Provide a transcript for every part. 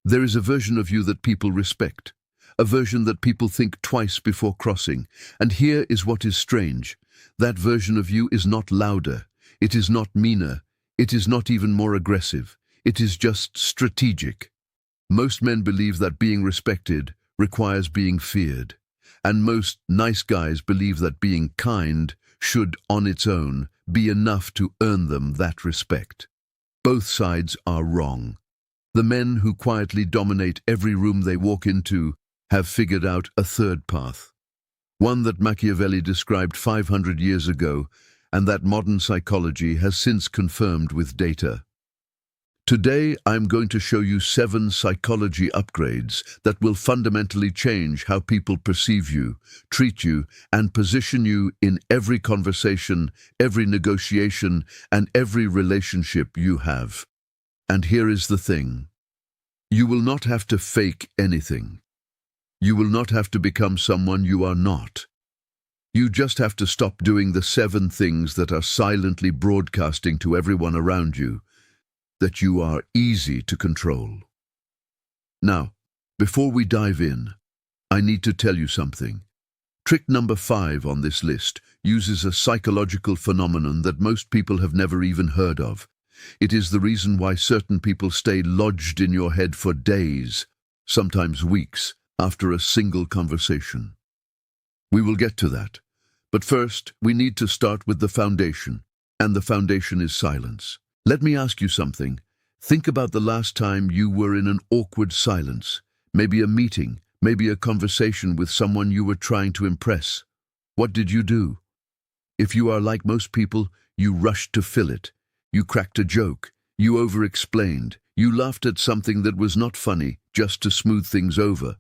There is a version of you that people respect, a version that people think twice before crossing. And here is what is strange. That version of you is not louder, it is not meaner, it is not even more aggressive. It is just strategic. Most men believe that being respected requires being feared. And most nice guys believe that being kind should, on its own, be enough to earn them that respect. Both sides are wrong. The men who quietly dominate every room they walk into have figured out a third path. One that Machiavelli described 500 years ago, and that modern psychology has since confirmed with data. Today, I'm going to show you 7 psychology upgrades that will fundamentally change how people perceive you, treat you, and position you in every conversation, every negotiation, and every relationship you have. And here is the thing. You will not have to fake anything. You will not have to become someone you are not. You just have to stop doing the 7 things that are silently broadcasting to everyone around you that you are easy to control. Now, before we dive in, I need to tell you something. Trick number 5 on this list uses a psychological phenomenon that most people have never even heard of. It is the reason why certain people stay lodged in your head for days, sometimes weeks, after a single conversation. We will get to that. But first, we need to start with the foundation, and the foundation is silence. Let me ask you something. Think about the last time you were in an awkward silence, maybe a meeting, maybe a conversation with someone you were trying to impress. What did you do? If you are like most people, you rushed to fill it. You cracked a joke. You over-explained. You laughed at something that was not funny, just to smooth things over.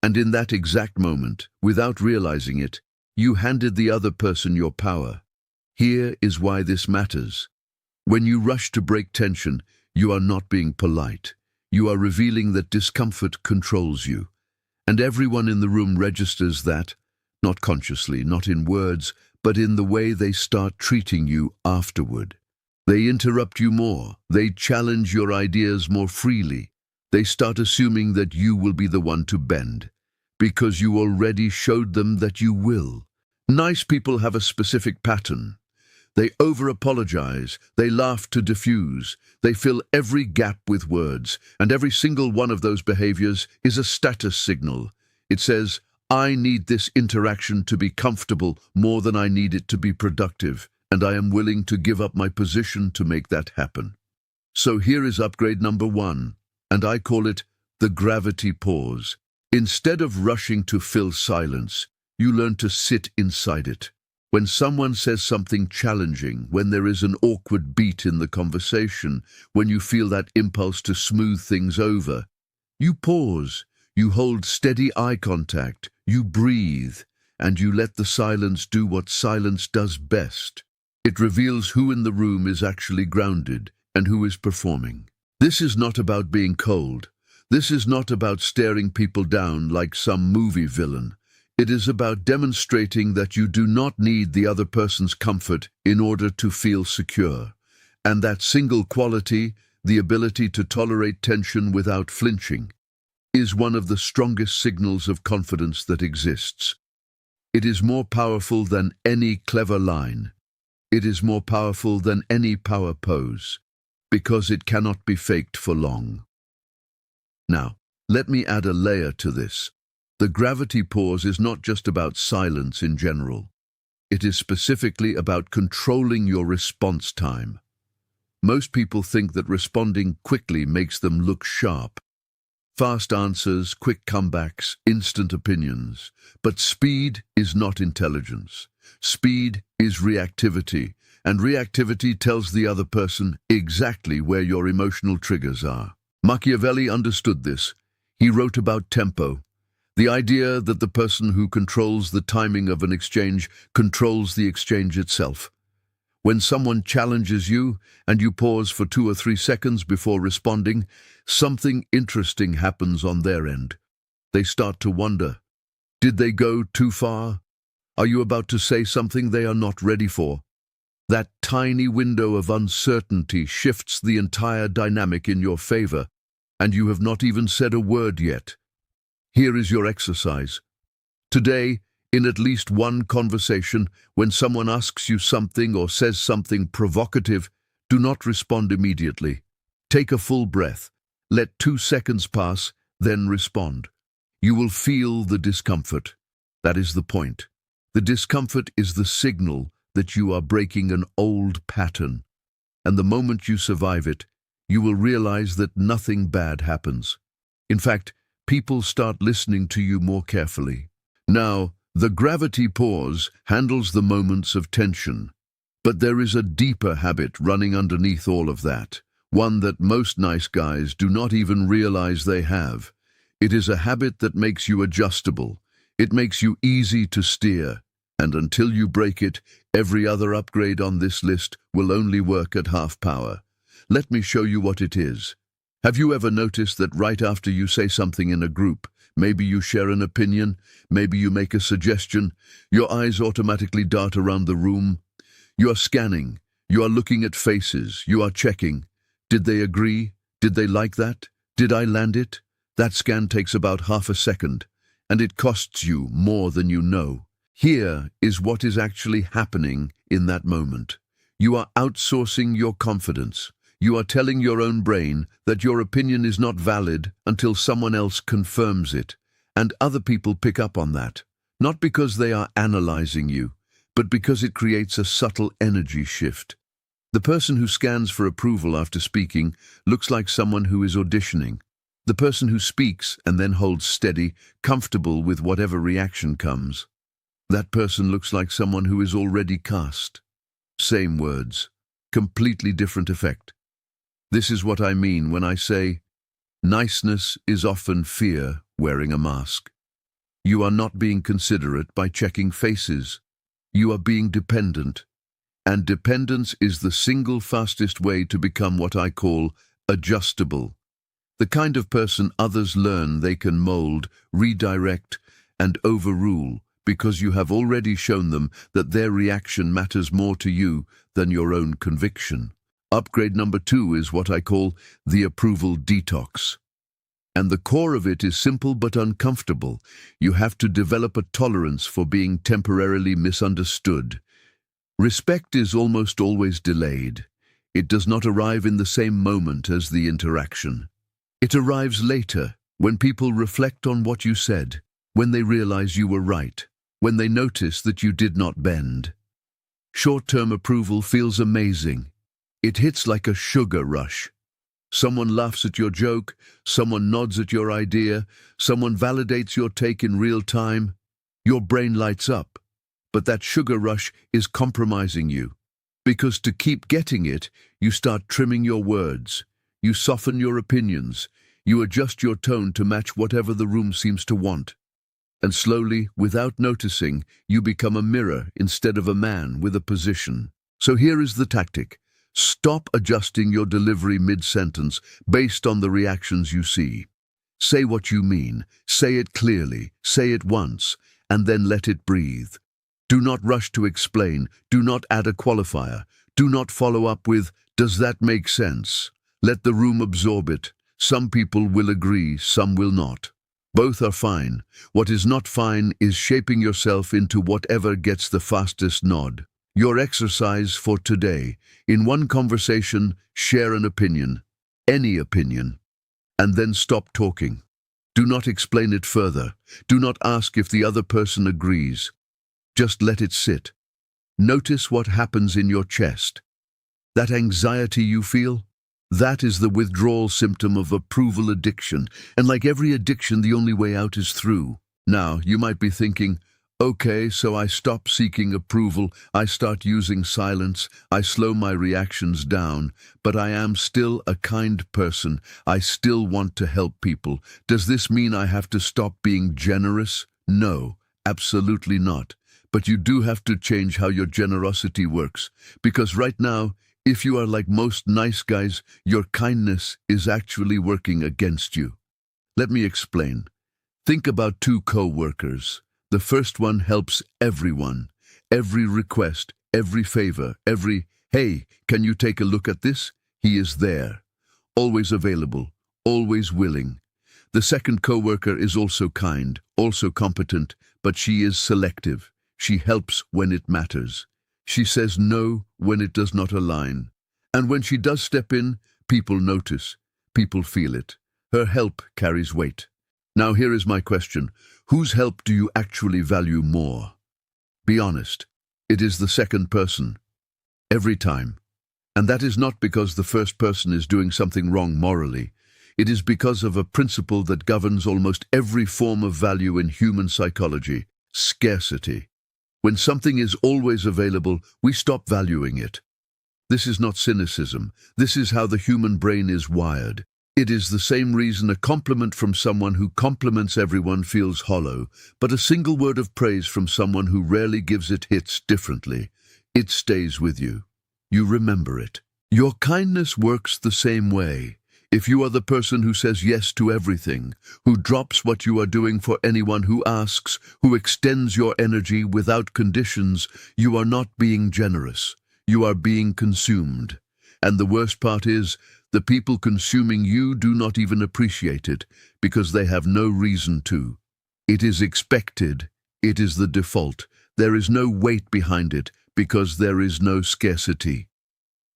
And in that exact moment, without realizing it, you handed the other person your power. Here is why this matters. When you rush to break tension, you are not being polite. You are revealing that discomfort controls you. And everyone in the room registers that, not consciously, not in words, but in the way they start treating you afterward. They interrupt you more. They challenge your ideas more freely. They start assuming that you will be the one to bend, because you already showed them that you will. Nice people have a specific pattern. They over-apologize, they laugh to diffuse, they fill every gap with words, and every single one of those behaviors is a status signal. It says, I need this interaction to be comfortable more than I need it to be productive, and I am willing to give up my position to make that happen. So here is upgrade number 1, and I call it the gravity pause. Instead of rushing to fill silence, you learn to sit inside it. When someone says something challenging, when there is an awkward beat in the conversation, when you feel that impulse to smooth things over, you pause, you hold steady eye contact, you breathe, and you let the silence do what silence does best. It reveals who in the room is actually grounded and who is performing. This is not about being cold. This is not about staring people down like some movie villain. It is about demonstrating that you do not need the other person's comfort in order to feel secure. And that single quality, the ability to tolerate tension without flinching, is one of the strongest signals of confidence that exists. It is more powerful than any clever line. It is more powerful than any power pose, because it cannot be faked for long. Now, let me add a layer to this. The gravity pause is not just about silence in general. It is specifically about controlling your response time. Most people think that responding quickly makes them look sharp. Fast answers, quick comebacks, instant opinions. But speed is not intelligence. Speed is reactivity, and reactivity tells the other person exactly where your emotional triggers are. Machiavelli understood this. He wrote about tempo. The idea that the person who controls the timing of an exchange controls the exchange itself. When someone challenges you and you pause for 2 or 3 seconds before responding, something interesting happens on their end. They start to wonder, did they go too far? Are you about to say something they are not ready for? That tiny window of uncertainty shifts the entire dynamic in your favor. and you have not even said a word yet. Here is your exercise. Today, in at least one conversation, when someone asks you something or says something provocative, do not respond immediately. Take a full breath. Let 2 seconds pass, then respond. You will feel the discomfort. That is the point. The discomfort is the signal that you are breaking an old pattern. And the moment you survive it, you will realize that nothing bad happens. In fact, people start listening to you more carefully. Now, the gravity pause handles the moments of tension. But there is a deeper habit running underneath all of that, one that most nice guys do not even realize they have. It is a habit that makes you adjustable. It makes you easy to steer. And until you break it, every other upgrade on this list will only work at half power. Let me show you what it is. Have you ever noticed that right after you say something in a group, maybe you share an opinion, maybe you make a suggestion, your eyes automatically dart around the room? You are scanning, you are looking at faces, you are checking. Did they agree? Did they like that? Did I land it? That scan takes about half a second, and it costs you more than you know. Here is what is actually happening in that moment. You are outsourcing your confidence. You are telling your own brain that your opinion is not valid until someone else confirms it, and other people pick up on that, not because they are analyzing you, but because it creates a subtle energy shift. The person who scans for approval after speaking looks like someone who is auditioning. The person who speaks and then holds steady, comfortable with whatever reaction comes. That person looks like someone who is already cast. Same words, completely different effect. This is what I mean when I say, niceness is often fear wearing a mask. You are not being considerate by checking faces. You are being dependent. And dependence is the single fastest way to become what I call adjustable. The kind of person others learn they can mold, redirect, and overrule because you have already shown them that their reaction matters more to you than your own conviction. Upgrade number 2 is what I call the approval detox. And the core of it is simple but uncomfortable. You have to develop a tolerance for being temporarily misunderstood. Respect is almost always delayed. It does not arrive in the same moment as the interaction. It arrives later, when people reflect on what you said, when they realize you were right, when they notice that you did not bend. Short-term approval feels amazing. It hits like a sugar rush. Someone laughs at your joke, someone nods at your idea, someone validates your take in real time. Your brain lights up. But that sugar rush is compromising you. Because to keep getting it, you start trimming your words. You soften your opinions. You adjust your tone to match whatever the room seems to want. And slowly, without noticing, you become a mirror instead of a man with a position. So here is the tactic. Stop adjusting your delivery mid-sentence based on the reactions you see. Say what you mean, say it clearly, say it once, and then let it breathe. Do not rush to explain, do not add a qualifier, do not follow up with, "Does that make sense?" Let the room absorb it. Some people will agree, some will not. Both are fine. What is not fine is shaping yourself into whatever gets the fastest nod. Your exercise for today: in one conversation, share an opinion, any opinion, and then stop talking. Do not explain it further. Do not ask if the other person agrees. Just let it sit. Notice what happens in your chest. That anxiety you feel? That is the withdrawal symptom of approval addiction, and like every addiction, the only way out is through. Now, you might be thinking, okay, so I stop seeking approval, I start using silence, I slow my reactions down, but I am still a kind person, I still want to help people. Does this mean I have to stop being generous? No, absolutely not. But you do have to change how your generosity works, because right now, if you are like most nice guys, your kindness is actually working against you. Let me explain. Think about 2 co-workers. The first one helps everyone. Every request, every favor, every, "Hey, can you take a look at this?" He is there. Always available, always willing. The second coworker is also kind, also competent, but she is selective. She helps when it matters. She says no when it does not align. And when she does step in, people notice. People feel it. Her help carries weight. Now here is my question. Whose help do you actually value more? Be honest. It is the second person. Every time. And that is not because the first person is doing something wrong morally. It is because of a principle that governs almost every form of value in human psychology: scarcity. When something is always available, we stop valuing it. This is not cynicism. This is how the human brain is wired. It is the same reason a compliment from someone who compliments everyone feels hollow, but a single word of praise from someone who rarely gives it hits differently. It stays with you. You remember it. Your kindness works the same way. If you are the person who says yes to everything, who drops what you are doing for anyone who asks, who extends your energy without conditions, you are not being generous. You are being consumed. And the worst part is, the people consuming you do not even appreciate it, because they have no reason to. It is expected. It is the default. There is no weight behind it, because there is no scarcity.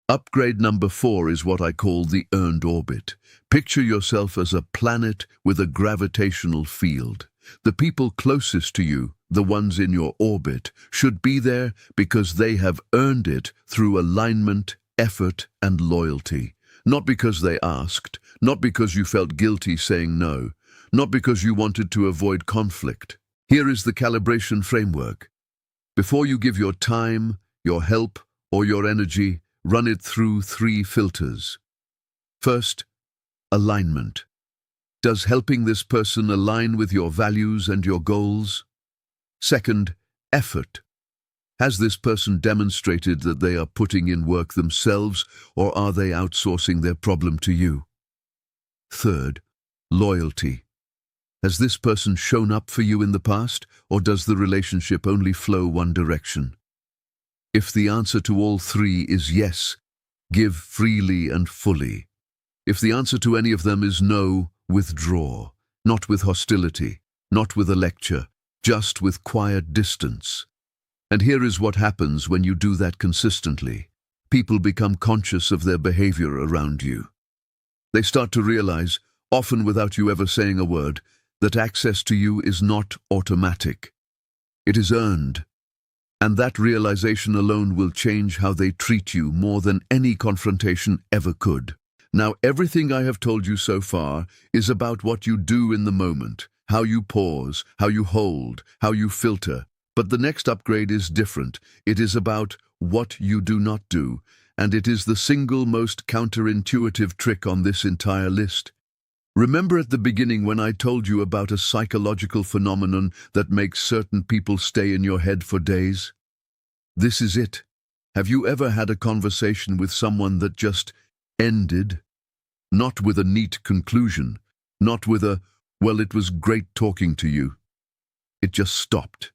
Upgrade number 4 is what I call the earned orbit. Picture yourself as a planet with a gravitational field. The people closest to you, the ones in your orbit, should be there because they have earned it through alignment, effort, and loyalty. Not because they asked, not because you felt guilty saying no, not because you wanted to avoid conflict. Here is the calibration framework. Before you give your time, your help, or your energy, run it through 3 filters. First, alignment. Does helping this person align with your values and your goals? Second, effort. Has this person demonstrated that they are putting in work themselves, or are they outsourcing their problem to you? Third, loyalty. Has this person shown up for you in the past, or does the relationship only flow one direction? If the answer to all 3 is yes, give freely and fully. If the answer to any of them is no, withdraw. Not with hostility, not with a lecture, just with quiet distance. And here is what happens when you do that consistently. People become conscious of their behavior around you. They start to realize, often without you ever saying a word, that access to you is not automatic. It is earned. And that realization alone will change how they treat you more than any confrontation ever could. Now, everything I have told you so far is about what you do in the moment, how you pause, how you hold, how you filter. But the next upgrade is different. It is about what you do not do, and it is the single most counterintuitive trick on this entire list. Remember at the beginning when I told you about a psychological phenomenon that makes certain people stay in your head for days? This is it. Have you ever had a conversation with someone that just ended? Not with a neat conclusion, not with a, well, it was great talking to you. It just stopped.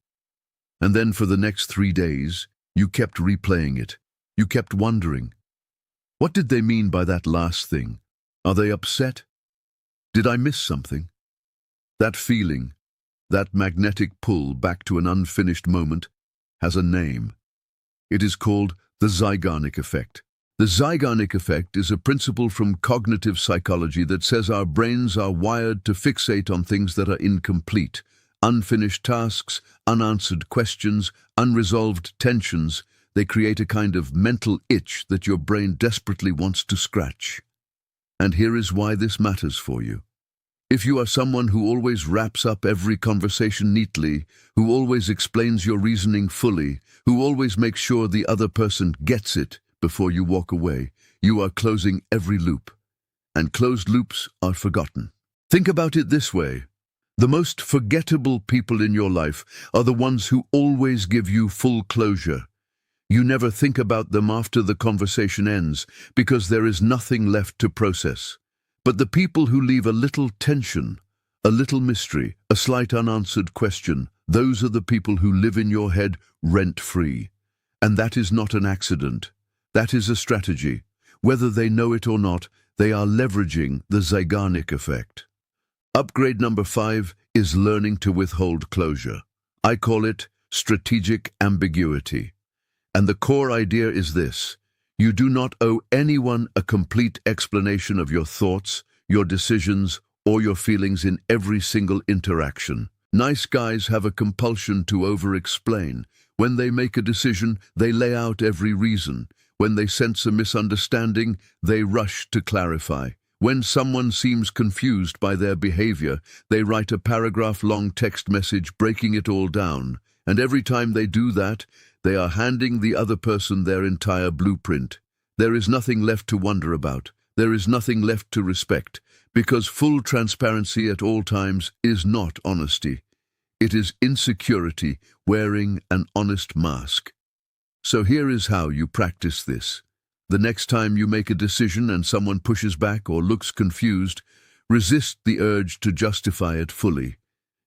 And then for the next 3 days, you kept replaying it. You kept wondering, what did they mean by that last thing? Are they upset? Did I miss something? That feeling, that magnetic pull back to an unfinished moment, has a name. It is called the Zeigarnik effect. The Zeigarnik effect is a principle from cognitive psychology that says our brains are wired to fixate on things that are incomplete, unfinished tasks, unanswered questions, unresolved tensions. They create a kind of mental itch that your brain desperately wants to scratch. And here is why this matters for you. If you are someone who always wraps up every conversation neatly, who always explains your reasoning fully, who always makes sure the other person gets it before you walk away, you are closing every loop. And closed loops are forgotten. Think about it this way. The most forgettable people in your life are the ones who always give you full closure. You never think about them after the conversation ends because there is nothing left to process. But the people who leave a little tension, a little mystery, a slight unanswered question, those are the people who live in your head rent-free. And that is not an accident. That is a strategy. Whether they know it or not, They are leveraging the Zeigarnik effect. Upgrade number 5 is learning to withhold closure. I call it strategic ambiguity. And the core idea is this: you do not owe anyone a complete explanation of your thoughts, your decisions, or your feelings in every single interaction. Nice guys have a compulsion to over-explain. When they make a decision, they lay out every reason. When they sense a misunderstanding, they rush to clarify. When someone seems confused by their behavior, they write a paragraph-long text message breaking it all down. And every time they do that, they are handing the other person their entire blueprint. There is nothing left to wonder about. There is nothing left to respect, because full transparency at all times is not honesty. It is insecurity wearing an honest mask. So here is how you practice this. The next time you make a decision and someone pushes back or looks confused, resist the urge to justify it fully.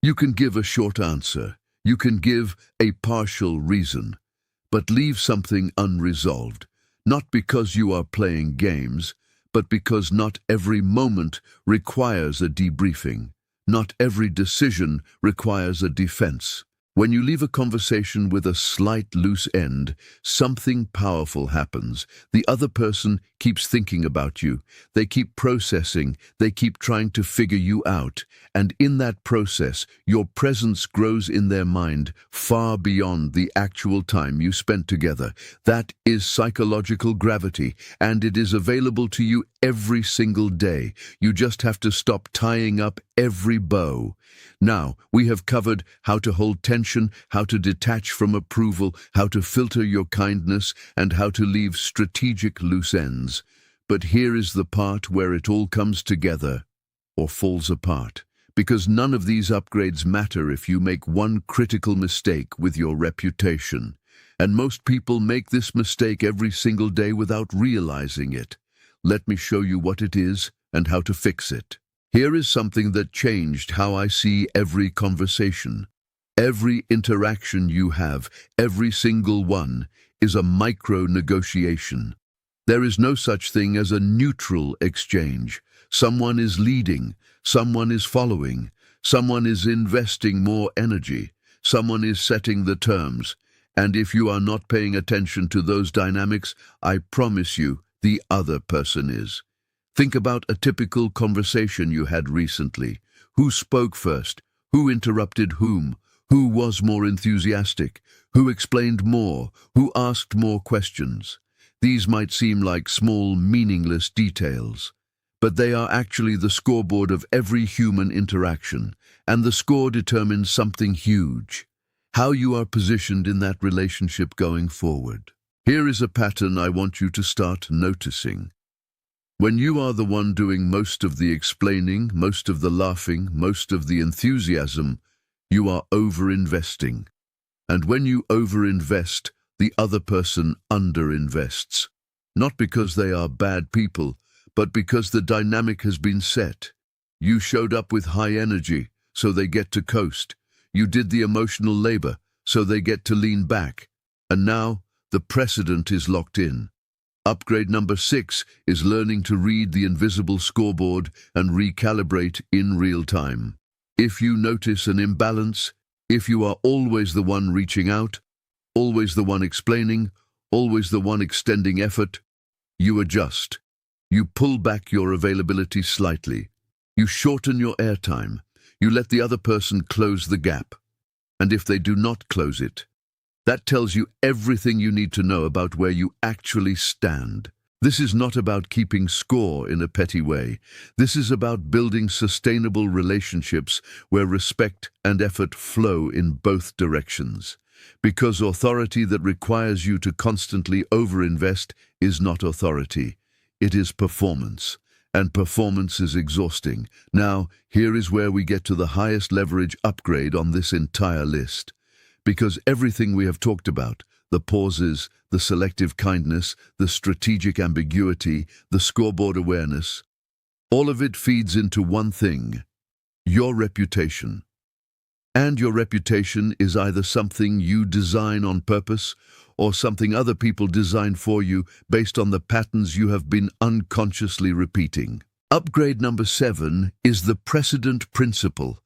You can give a short answer. You can give a partial reason. But leave something unresolved, not because you are playing games, but because not every moment requires a debriefing. Not every decision requires a defense. When you leave a conversation with a slight loose end, something powerful happens. The other person keeps thinking about you. They keep processing. They keep trying to figure you out. And in that process, your presence grows in their mind far beyond the actual time you spent together. That is psychological gravity, and it is available to you every single day. You just have to stop tying up every bow. Now, we have covered how to hold tension, how to detach from approval, how to filter your kindness, and how to leave strategic loose ends. But here is the part where it all comes together, or falls apart. Because none of these upgrades matter if you make one critical mistake with your reputation. And most people make this mistake every single day without realizing it. Let me show you what it is and how to fix it. Here is something that changed how I see every conversation. Every interaction you have, every single one, is a micro-negotiation. There is no such thing as a neutral exchange. Someone is leading, someone is following, someone is investing more energy, someone is setting the terms. And if you are not paying attention to those dynamics, I promise you, the other person is. Think about a typical conversation you had recently. Who spoke first? Who interrupted whom? Who was more enthusiastic? Who explained more? Who asked more questions? These might seem like small, meaningless details, but they are actually the scoreboard of every human interaction, and the score determines something huge: how you are positioned in that relationship going forward. Here is a pattern I want you to start noticing. When you are the one doing most of the explaining, most of the laughing, most of the enthusiasm, you are over-investing. And when you over-invest, the other person under-invests. Not because they are bad people, but because the dynamic has been set. You showed up with high energy, so they get to coast. You did the emotional labor, so they get to lean back. And now, the precedent is locked in. Upgrade number 6 is learning to read the invisible scoreboard and recalibrate in real time. If you notice an imbalance, if you are always the one reaching out, always the one explaining, always the one extending effort, you adjust. You pull back your availability slightly. You shorten your airtime. You let the other person close the gap. And if they do not close it, that tells you everything you need to know about where you actually stand. This is not about keeping score in a petty way. This is about building sustainable relationships where respect and effort flow in both directions. Because authority that requires you to constantly overinvest is not authority. It is performance. And performance is exhausting. Now, here is where we get to the highest leverage upgrade on this entire list. Because everything we have talked about, the pauses, the selective kindness, the strategic ambiguity, the scoreboard awareness, all of it feeds into one thing: your reputation. And your reputation is either something you design on purpose or something other people design for you based on the patterns you have been unconsciously repeating. Upgrade number 7 is the precedent principle,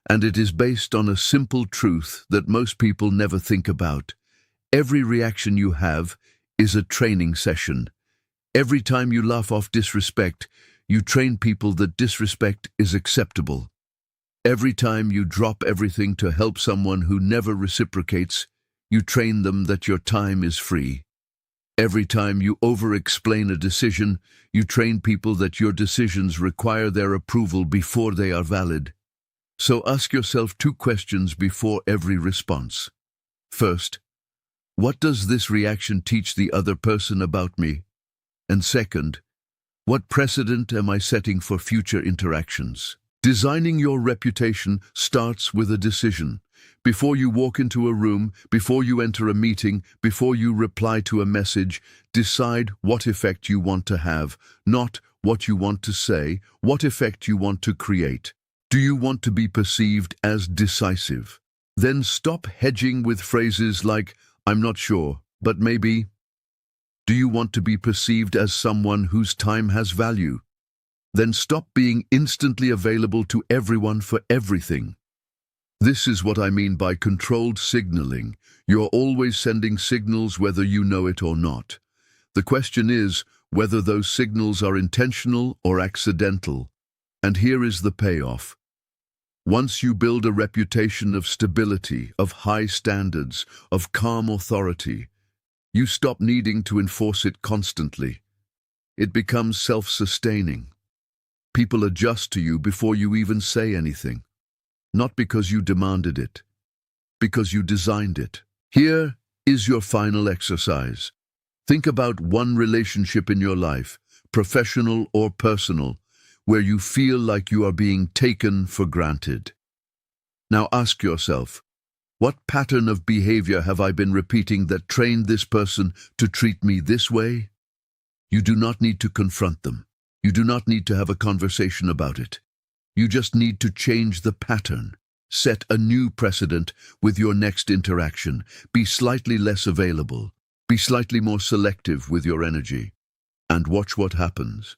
and it is based on a simple truth that most people never think about. Every reaction you have is a training session. Every time you laugh off disrespect, you train people that disrespect is acceptable. Every time you drop everything to help someone who never reciprocates, you train them that your time is free. Every time you over-explain a decision, you train people that your decisions require their approval before they are valid. So ask yourself 2 questions before every response. First, what does this reaction teach the other person about me? And second, what precedent am I setting for future interactions? Designing your reputation starts with a decision. Before you walk into a room, before you enter a meeting, before you reply to a message, decide what effect you want to have, not what you want to say, what effect you want to create. Do you want to be perceived as decisive? Then stop hedging with phrases like, "I'm not sure, but maybe." Do you want to be perceived as someone whose time has value? Then stop being instantly available to everyone for everything. This is what I mean by controlled signaling. You're always sending signals whether you know it or not. The question is whether those signals are intentional or accidental. And here is the payoff. Once you build a reputation of stability, of high standards, of calm authority, you stop needing to enforce it constantly. It becomes self-sustaining. People adjust to you before you even say anything. Not because you demanded it, because you designed it. Here is your final exercise. Think about one relationship in your life, professional or personal, where you feel like you are being taken for granted. Now ask yourself, what pattern of behavior have I been repeating that trained this person to treat me this way? You do not need to confront them. You do not need to have a conversation about it. You just need to change the pattern. Set a new precedent with your next interaction. Be slightly less available. Be slightly more selective with your energy. And watch what happens.